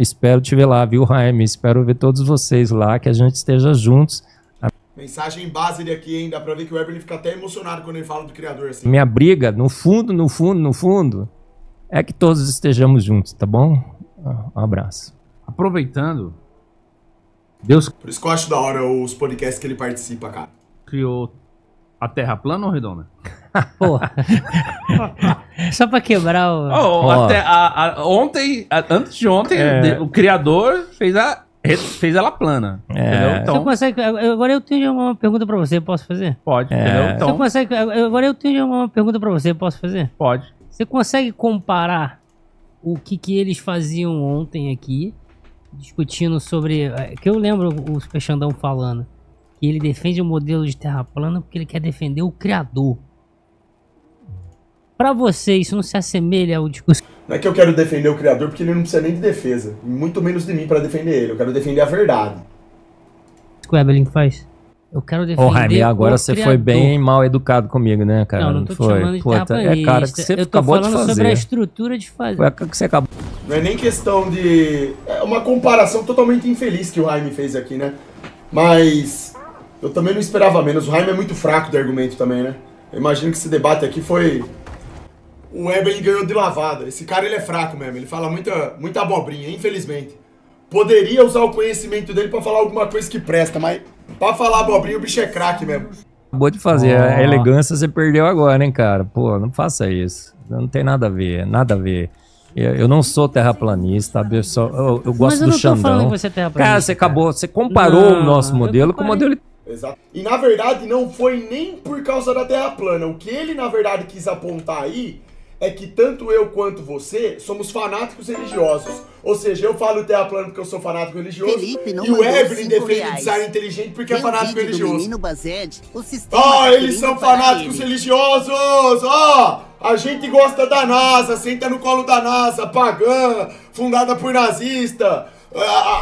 espero te ver lá, viu, Jaime? Espero ver todos vocês lá, que a gente esteja juntos. Mensagem base aqui, hein? Dá pra ver que o Eberle fica até emocionado quando ele fala do Criador, assim. Minha briga, no fundo, é que todos estejamos juntos, tá bom? Um abraço. Aproveitando, Deus Por isso que eu acho da hora os podcasts que ele participa, cara. criou a Terra plana ou redonda? Porra. Só pra quebrar o... Antes de ontem, o Criador fez ela plana. Entendeu? Então, Você consegue... Agora eu tenho uma pergunta pra você, posso fazer? pode, entendeu? Então, Você consegue... Agora eu tenho uma pergunta pra você, posso fazer? pode. Você consegue comparar o que eles faziam ontem aqui, discutindo sobre... Que eu lembro o Super Xandão falando que ele defende o modelo de terra plana porque ele quer defender o Criador. Pra você, isso não se assemelha ao discurso... Não é que eu quero defender o Criador porque ele não precisa nem de defesa. Muito menos de mim pra defender ele. Eu quero defender a verdade. que o Eberle faz? Eu quero defender Ô, Jaime, agora você criador. foi bem mal educado comigo, né, cara? Não tô te foi. chamando de Pô, terraplanista. cara que você eu tô acabou de falando fazer. sobre a estrutura de fazer. Foi a que você acabou. Não é nem questão de... É uma comparação totalmente infeliz que o Jaime fez aqui, né? Mas eu também não esperava menos. O Jaime é muito fraco de argumento também, né? Eu imagino que esse debate aqui foi... O Eberle ganhou de lavada. Esse cara, ele é fraco mesmo. Ele fala muita abobrinha, infelizmente. Poderia usar o conhecimento dele pra falar alguma coisa que presta, mas pra falar abobrinha, o bicho é craque mesmo. Acabou de fazer. A elegância você perdeu agora, hein, cara? Pô, não faça isso. Não tem nada a ver, nada a ver. Eu não sou terraplanista, eu gosto do Xandão. Que você é terraplanista, cara, você acabou, você comparou o nosso modelo com o modelo... Exato. E na verdade não foi nem por causa da Terra plana. O que ele na verdade quis apontar aí é que tanto eu quanto você somos fanáticos religiosos. Ou seja, eu falo Terra plana porque eu sou fanático religioso. Felipe não e o Eberle defende R$5. design inteligente porque é Tem fanático vídeo do religioso. menino Bazed, o sistema Ó, tá eles querendo são parar fanáticos ele. religiosos! Ó, a gente gosta da NASA, senta no colo da NASA, pagã, fundada por nazista.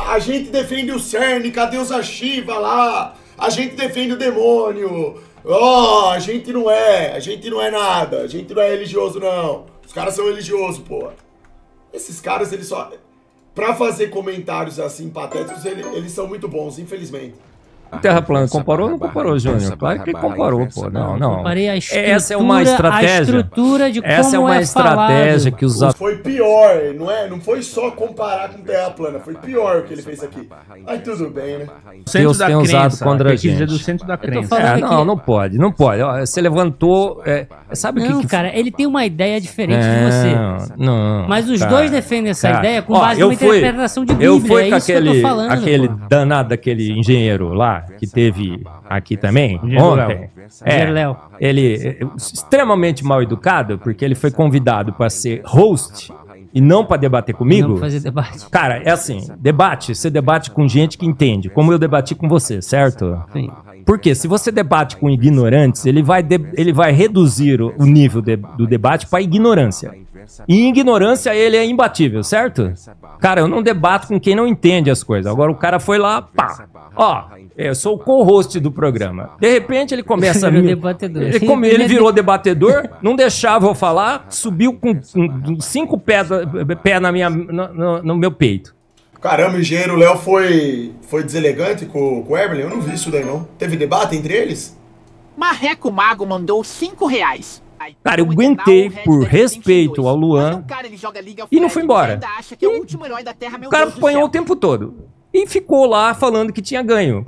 A gente defende o CERN, com a deusa Shiva lá. A gente defende o demônio. Ó, a gente não é nada. A gente não é religioso, não. Os caras são religiosos, pô. Esses caras, eles só... Pra fazer comentários assim, patéticos, eles são muito bons, infelizmente. Terra plana, comparou ou não comparou, Júnior? Claro que comparou, pô. Não. Comparei a estrutura, essa é uma estratégia. A estrutura de como essa é uma estratégia falado. que os... Foi pior, não foi só comparar com Terra plana, foi pior o que ele fez aqui. Aí tudo bem, né? Deus tem usado contra a quis dizer gente. do centro da crença. Não pode. Ó, você levantou... sabe o que... Cara, ele tem uma ideia diferente de você. Não. Mas os cara, dois defendem essa cara. ideia com base numa interpretação de Bíblia. Eu fui com isso que eu tô falando, aquele pô. danado, aquele engenheiro lá, que teve aqui também, Engenheiro ontem. Engenheiro Léo. Ele extremamente mal educado, porque ele foi convidado para ser host e não para debater comigo. Não fazer debate. Cara, é assim, você debate com gente que entende, como eu debati com você, certo? Sim. Porque se você debate com ignorantes, ele vai reduzir o nível do debate para ignorância. E em ignorância ele é imbatível, certo? Cara, eu não debato com quem não entende as coisas. Agora o cara foi lá, pá. Ó, eu sou o co-host do programa. De repente ele começa a... Debatedor. Ele virou debatedor, não deixava eu falar, subiu com 5 pés no meu peito. Caramba, o engenheiro Léo foi deselegante com o Eberle? Eu não vi isso daí, não. Teve debate entre eles? Marreco Mago mandou R$5. Cara, eu aguentei por respeito ao Luan e não fui embora. O cara apanhou o tempo todo. E ficou lá falando que tinha ganho.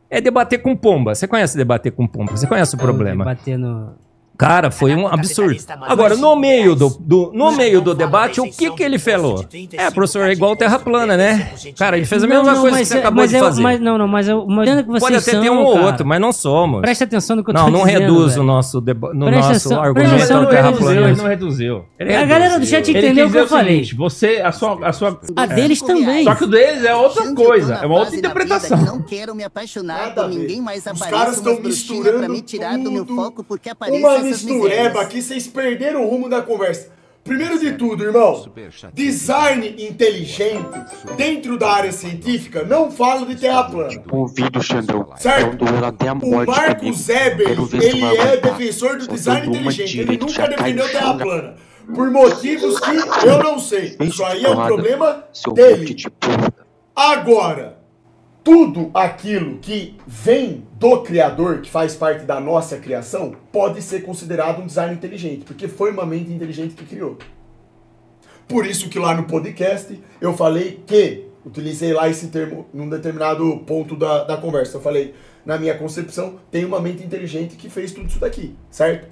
É debater com pomba. Você conhece debater com pomba? Você conhece o problema? Debater no... Cara, foi um absurdo. Agora, no meio do debate, o que ele falou? Professor, é igual terra plana, né? Cara, ele fez a mesma coisa que você acabou de fazer. Mas que vocês Pode até são, ter um ou cara. outro, mas não somos. Presta atenção no que eu tô Não dizendo. reduz velho. o nosso argumento presta atenção ao no que terra eu tô plana. Ele não reduziu. A galera do chat Ele entendeu quis o que eu dizer falei. seguinte, você, a sua... A deles também. Só que o deles é outra coisa, é uma outra interpretação. Não quero me apaixonar Nada a por ver. ninguém mais. Os Apareça caras estão umas bruxinhas misturando pra me tirar do meu tudo. foco porque apareça Uma essas mistureba misérias. aqui, vocês perderam o rumo da conversa. Primeiro de tudo, irmão, design inteligente dentro da área científica não fala de terra plana. Ouvido, Xandão. Certo? Até a O morte Marcos comigo. Eberle, Quero ver se ele vai é aguentar. defensor do Só design dando uma inteligente. Ele direita, nunca já cai defendeu no terra chão, plana. por motivos que eu não sei. Isso aí é um problema dele. Agora, tudo aquilo que vem do Criador, que faz parte da nossa criação, pode ser considerado um design inteligente, porque foi uma mente inteligente que criou. Por isso que lá no podcast eu falei que, utilizei lá esse termo num determinado ponto da conversa, eu falei, na minha concepção, tem uma mente inteligente que fez tudo isso daqui, certo?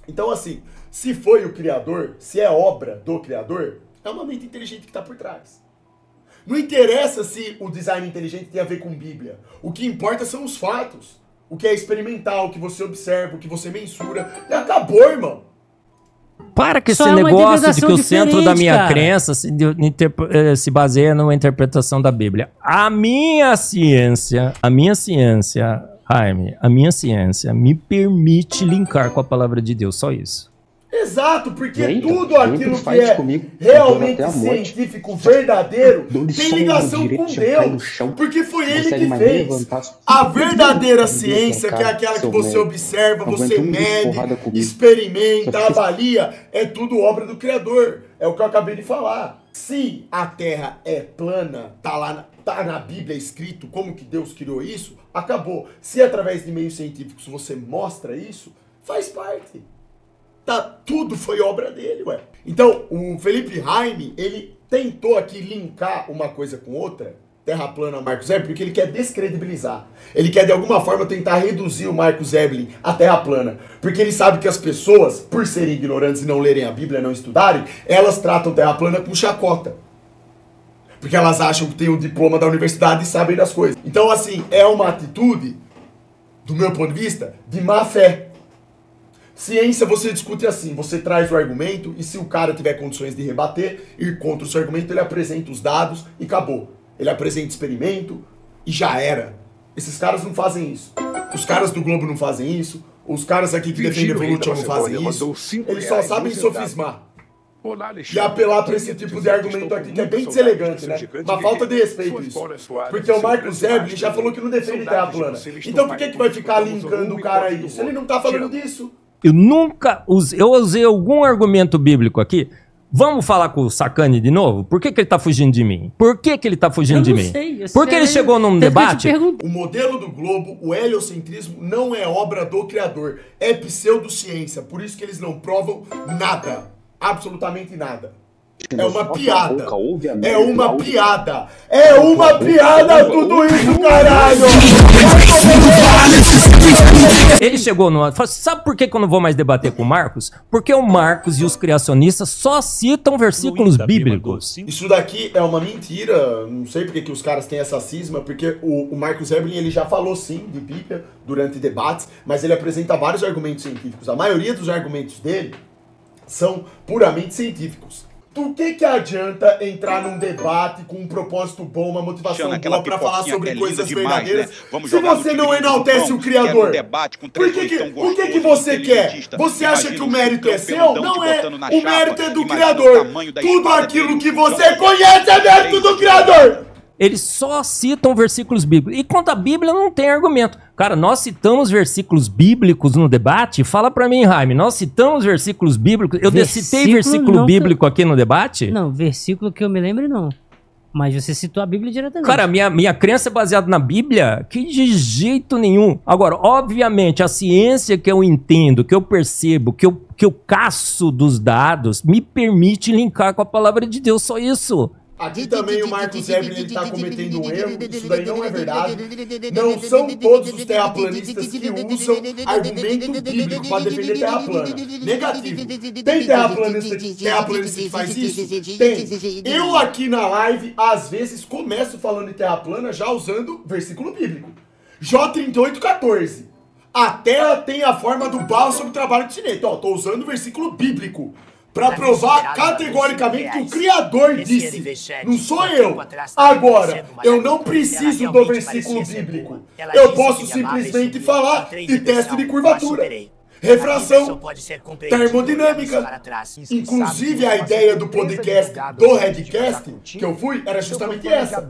Então assim, se foi o Criador, se é obra do Criador, é uma mente inteligente que está por trás. Não interessa se o design inteligente tem a ver com Bíblia. O que importa são os fatos. O que é experimental, o que você observa, o que você mensura. E acabou, irmão. Para que esse Só é uma negócio de que o interpretação centro da minha diferente, cara. crença se baseia numa interpretação da Bíblia. A minha ciência, Jaime, a minha ciência me permite linkar com a palavra de Deus, só isso. Exato, porque E aí, tudo então, aquilo faz que é comigo, realmente até a morte. científico, verdadeiro, Dou-lhe tem só um ligação direito com de cair no Deus. chão. Porque foi ele Consegue que mais fez. levantar as- A verdadeira Deus, ciência, que é aquela que seu você médico. observa, Não você aguento um bicho mede, porrada comigo. experimenta, Só fiz- avalia, é tudo obra do Criador. É o que eu acabei de falar. Se a Terra é plana, tá na Bíblia escrito como que Deus criou isso, acabou. Se através de meios científicos você mostra isso, faz parte. Tudo foi obra dele, ué. Então, o Felipe Jaime, ele tentou aqui linkar uma coisa com outra, Terra plana, Marcos Eblin, porque ele quer descredibilizar. Ele quer, de alguma forma, tentar reduzir o Marcos Eblin à Terra plana. Porque ele sabe que as pessoas, por serem ignorantes e não lerem a Bíblia, não estudarem, elas tratam Terra plana com chacota. Porque elas acham que tem o diploma da universidade e sabem das coisas. Então, assim, é uma atitude, do meu ponto de vista, de má fé. Ciência você discute assim, você traz o argumento e se o cara tiver condições de rebater, ir contra o seu argumento, ele apresenta os dados e acabou. Ele apresenta experimento e já era. Esses caras não fazem isso. Os caras do Globo não fazem isso. Os caras aqui que defendem a Evolution não fazem isso. Eles só sabem sofismar. E apelar para esse tipo de argumento aqui, que é bem deselegante, né? Uma falta de respeito isso. Porque o Marcos Eblin já falou que não defende terra plana. Então por que vai ficar linkando o cara a isso? Ele não tá falando disso. Eu nunca usei, eu usei algum argumento bíblico aqui. Vamos falar com o Sacani de novo? Por que ele tá fugindo de mim? Por que ele tá fugindo de mim? Porque ele chegou num debate... O modelo do globo, o heliocentrismo, não é obra do Criador. É pseudociência. Por isso que eles não provam nada. Absolutamente nada. É uma piada. É uma piada. É uma piada tudo isso, caralho! Ele chegou no... Sabe por que eu não vou mais debater com o Marcos? Porque o Marcos e os criacionistas só citam versículos bíblicos. Isso daqui é uma mentira. Não sei porque que os caras têm essa cisma, porque o Marcos Eblin, ele já falou sim de Bíblia durante debates, mas ele apresenta vários argumentos científicos. A maioria dos argumentos dele são puramente científicos. Do que adianta entrar num debate com um propósito bom, uma motivação boa pra falar sobre coisas verdadeiras, se você não enaltece o Criador? O que você quer? Você acha que o mérito é seu? Não é. O mérito é do Criador. Tudo aquilo que você conhece é mérito do Criador. Eles só citam versículos bíblicos. E quanto à Bíblia, não tem argumento. Cara, nós citamos versículos bíblicos no debate? Fala pra mim, Jaime. Nós citamos versículos bíblicos? Eu citei versículo bíblico aqui no debate? Não, versículo que eu me lembre, não. Mas você citou a Bíblia diretamente. Cara, minha crença é baseada na Bíblia? Que de jeito nenhum. Agora, obviamente, a ciência que eu entendo, que eu percebo, que eu caço dos dados, me permite linkar com a palavra de Deus. Só isso. Aqui também o Marcos Eblin está cometendo um erro, isso daí não é verdade. Não são todos os terraplanistas que usam argumento bíblico para defender terra plana. Negativo. Tem terraplanista que faz isso? Tem. Eu aqui na live, às vezes, começo falando de terra plana já usando versículo bíblico. Jó 38:14. A terra tem a forma do barro sob o trabalho de cimento. Ó, tô usando o versículo bíblico para provar categoricamente que o Criador disse. Não sou eu. Agora, eu não preciso do versículo bíblico. Eu posso simplesmente falar de teste de curvatura, refração, termodinâmica. Inclusive, a ideia do podcast, do Redcast, que eu fui, era justamente essa.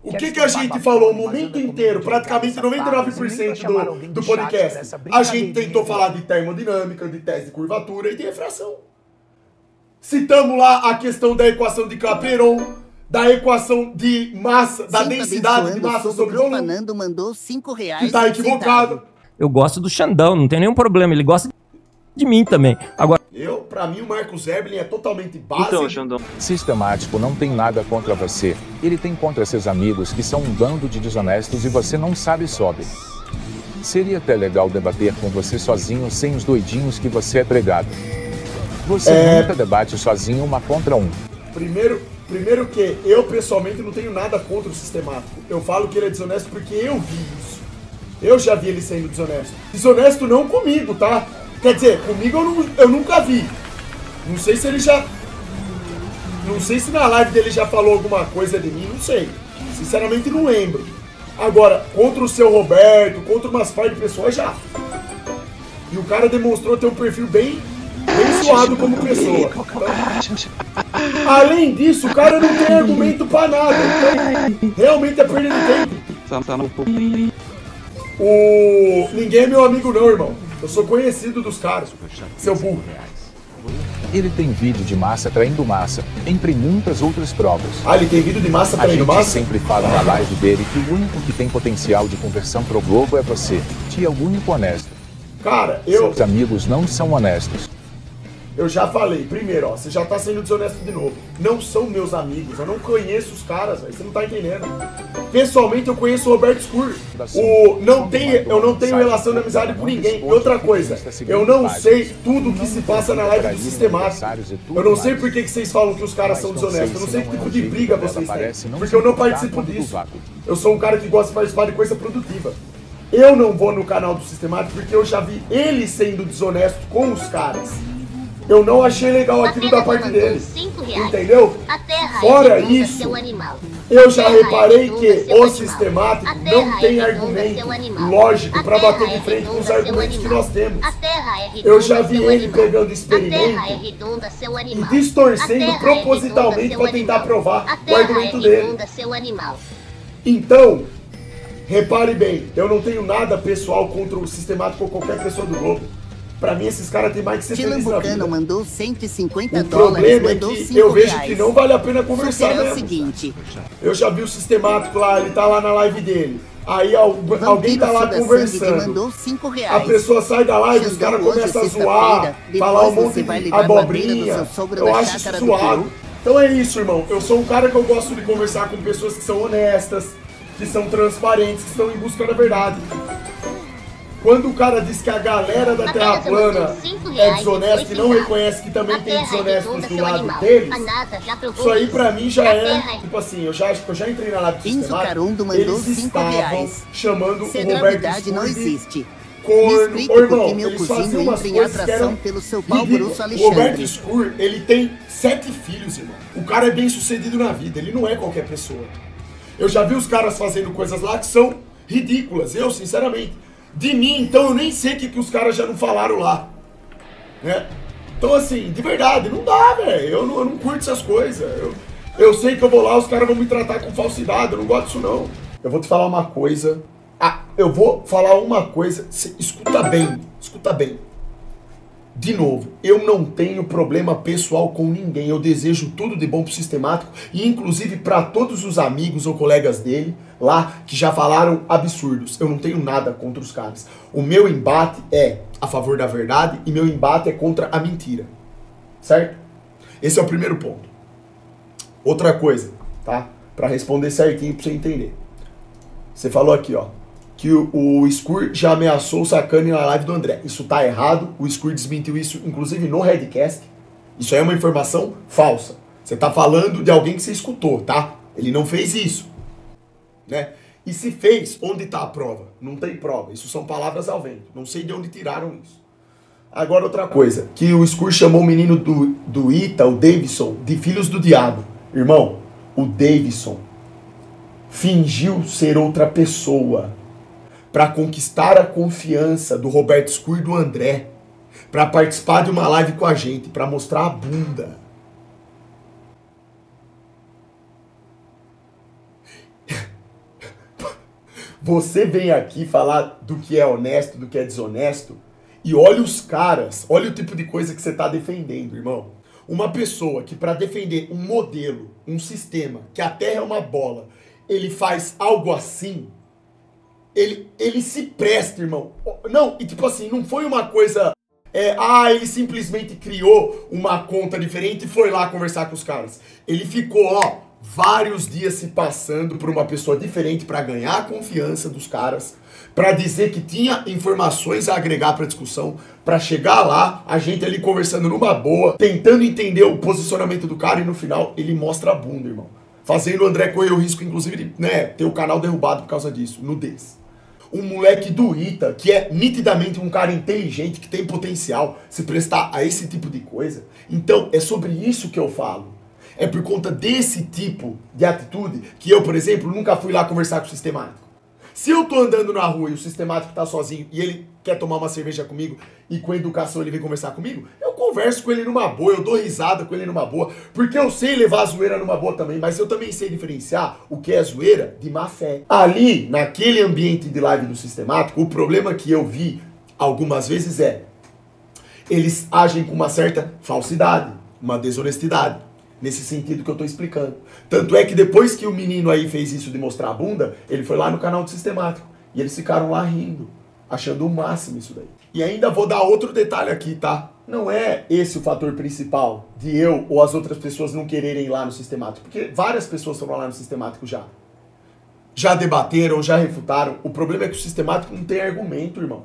O que a gente falou o momento inteiro, praticamente 99% do podcast? A gente tentou falar de termodinâmica, de teste de curvatura e de refração. Citamos lá a questão da equação de Clapeyron, da equação de massa, da densidade de massa sobre volume. Fernando mandou R$5. Que tá equivocado. Eu gosto do Xandão, não tem nenhum problema. Ele gosta de mim também. Agora, Pra mim, o Marcos Eberlin é totalmente básico. Então, Xandão. Sistemático não tem nada contra você. Ele tem contra seus amigos que são um bando de desonestos e você não sabe sobre. Seria até legal debater com você sozinho sem os doidinhos que você é pregado. Você nunca debate sozinho 1 contra 1. Primeiro que eu, pessoalmente, não tenho nada contra o sistemático. Eu falo que ele é desonesto porque eu vi isso. Eu já vi ele sendo desonesto. Desonesto não comigo, tá? Quer dizer, comigo eu nunca vi. Não sei se ele já... Não sei se na live dele já falou alguma coisa de mim, não sei. Sinceramente, não lembro. Agora, contra o seu Roberto, contra umas par de pessoas, já. E o cara demonstrou ter um perfil bem suado como pessoa. Então, além disso, o cara não tem argumento pra nada. Então, realmente é perda de tempo. Ninguém é meu amigo não, irmão. Eu sou conhecido dos caras. Seu burro. Ele tem vídeo de massa traindo massa, entre muitas outras provas. Ah, ele tem vídeo de massa A traindo gente massa? sempre fala na live dele que o único que tem potencial de conversão pro Globo é você. Tia é o único honesto. Cara, Seus amigos não são honestos. Eu já falei, primeiro, ó, você já tá sendo desonesto de novo. Não são meus amigos, eu não conheço os caras, véio, você não tá entendendo. Pessoalmente, eu conheço o Roberto Scur. Eu não tenho relação de amizade com ninguém. E outra coisa, eu não sei tudo que se passa na live do Sistemático. Eu não sei por que vocês falam que os caras são desonestos. Eu não sei que tipo de briga vocês têm, porque eu não participo disso. Eu sou um cara que gosta de participar de coisa produtiva. Eu não vou no canal do Sistemático porque eu já vi ele sendo desonesto com os caras. Eu não achei legal aquilo da parte dele. Entendeu? Fora isso, eu já reparei que o Sistemático não tem argumento lógico para bater de frente com os argumentos que nós temos. Eu já vi ele pegando experimento e distorcendo propositalmente para tentar provar o argumento dele. Então, repare bem, eu não tenho nada pessoal contra o Sistemático ou qualquer pessoa do Globo. Pra mim, esses caras têm mais que ser felizes na vida. Mandou $150. O problema é que eu vejo que não vale a pena conversar mesmo. Seguinte. Eu já vi o Sistemático lá, ele tá lá na live dele. Aí alguém tá lá conversando. A pessoa sai da live, os caras começam a zoar, falar um monte de abobrinha. Eu acho isso zoado. Então é isso, irmão. Eu sou um cara que eu gosto de conversar com pessoas que são honestas, que são transparentes, que estão em busca da verdade. Quando o cara diz que a galera da Terra plana é desonesta e não reconhece que também tem desonestos do lado deles, isso aí pra mim já é, tipo assim, eu já entrei na live do Sistemático, eles estavam chamando o Roberto Scur de corno. Ô irmão, eles faziam umas coisas que eram ridículas. O Roberto Scur, ele tem 7 filhos, irmão. O cara é bem sucedido na vida, ele não é qualquer pessoa. Eu já vi os caras fazendo coisas lá que são ridículas, eu, sinceramente. De mim, então, eu nem sei o que os caras já não falaram lá, né? Então, assim, de verdade, não dá, velho. Eu não curto essas coisas. Eu sei que eu vou lá, os caras vão me tratar com falsidade. Eu não gosto disso, não. Eu vou te falar uma coisa. Eu vou falar uma coisa. Escuta bem, escuta bem. De novo, eu não tenho problema pessoal com ninguém. Eu desejo tudo de bom pro Sistemático. E, inclusive, para todos os amigos ou colegas dele lá que já falaram absurdos. Eu não tenho nada contra os caras. O meu embate é a favor da verdade e meu embate é contra a mentira. Certo? Esse é o primeiro ponto. Outra coisa, tá? Pra responder certinho pra você entender. Você falou aqui, ó, que o Scur já ameaçou o Sacani na live do André. Isso tá errado. O Scur desmentiu isso, inclusive, no Redcast. Isso aí é uma informação falsa. Você tá falando de alguém que você escutou, tá? Ele não fez isso. Né? E se fez, onde está a prova? Não tem prova, isso são palavras ao vento. Não sei de onde tiraram isso. Agora outra coisa, que o Scur chamou o menino do Ita, o Davidson, de filhos do diabo. Irmão, o Davidson fingiu ser outra pessoa para conquistar a confiança do Roberto Scur e do André, para participar de uma live com a gente, para mostrar a bunda. Você vem aqui falar do que é honesto, do que é desonesto, e olha os caras, olha o tipo de coisa que você tá defendendo, irmão. Uma pessoa que para defender um modelo, um sistema, que a Terra é uma bola, ele faz algo assim, ele se presta, irmão. Não, e tipo assim, não foi uma coisa... ele simplesmente criou uma conta diferente e foi lá conversar com os caras. Ele ficou, vários dias se passando por uma pessoa diferente para ganhar a confiança dos caras, para dizer que tinha informações a agregar para discussão, para chegar lá, a gente ali conversando numa boa, tentando entender o posicionamento do cara e no final ele mostra a bunda, irmão. Fazendo o André correr o risco, inclusive, de ter o canal derrubado por causa disso, nudez. Um moleque do Ita, que é nitidamente um cara inteligente, que tem potencial, se prestar a esse tipo de coisa. Então, é sobre isso que eu falo. É por conta desse tipo de atitude que eu, por exemplo, nunca fui lá conversar com o sistemático. Se eu tô andando na rua e o sistemático tá sozinho e ele quer tomar uma cerveja comigo e com educação ele vem conversar comigo, eu converso com ele numa boa, eu dou risada com ele numa boa, porque eu sei levar a zoeira numa boa também, mas eu também sei diferenciar o que é zoeira de má fé. Ali, naquele ambiente de live do sistemático, o problema que eu vi algumas vezes eles agem com uma certa falsidade, uma desonestidade. Nesse sentido que eu tô explicando. Tanto é que depois que o menino aí fez isso de mostrar a bunda, ele foi lá no canal do Sistemático. E eles ficaram lá rindo, achando o máximo isso daí. E ainda vou dar outro detalhe aqui, tá? Não é esse o fator principal de eu ou as outras pessoas não quererem ir lá no Sistemático. Porque várias pessoas foram lá no Sistemático já. Já debateram, já refutaram. O problema é que o Sistemático não tem argumento, irmão.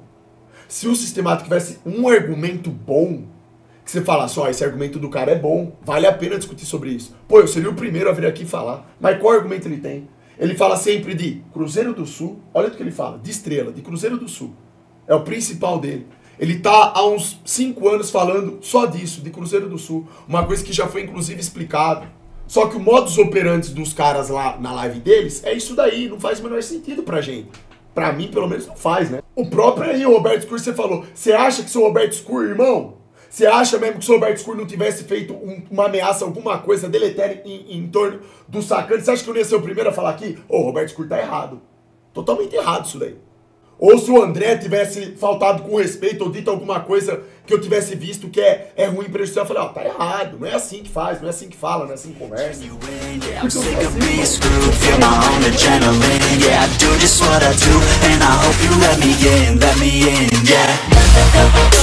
Se o Sistemático tivesse um argumento bom, que você fala só, esse argumento do cara é bom, vale a pena discutir sobre isso. Pô, eu seria o primeiro a vir aqui falar. Mas qual argumento ele tem? Ele fala sempre de Cruzeiro do Sul, olha o que ele fala, de Estrela, de Cruzeiro do Sul. É o principal dele. Ele tá há uns 5 anos falando só disso, de Cruzeiro do Sul. Uma coisa que já foi inclusive explicado. Só que o modus operandi dos caras lá na live deles é isso daí, não faz o menor sentido pra gente. Pra mim, pelo menos, não faz, né? O próprio aí, o Roberto Scur, você falou, você acha que seu Roberto Scur, irmão... Você acha mesmo que se o Roberto Scur não tivesse feito uma ameaça, alguma coisa deletéria em torno do sacante, você acha que eu não ia ser o primeiro a falar aqui? O Roberto Scur tá errado. Totalmente errado isso daí. Ou se o André tivesse faltado com respeito ou dito alguma coisa que eu tivesse visto que é ruim pra isso, eu falei, tá errado, não é assim que faz, não é assim que fala, não é assim que conversa. Porque eu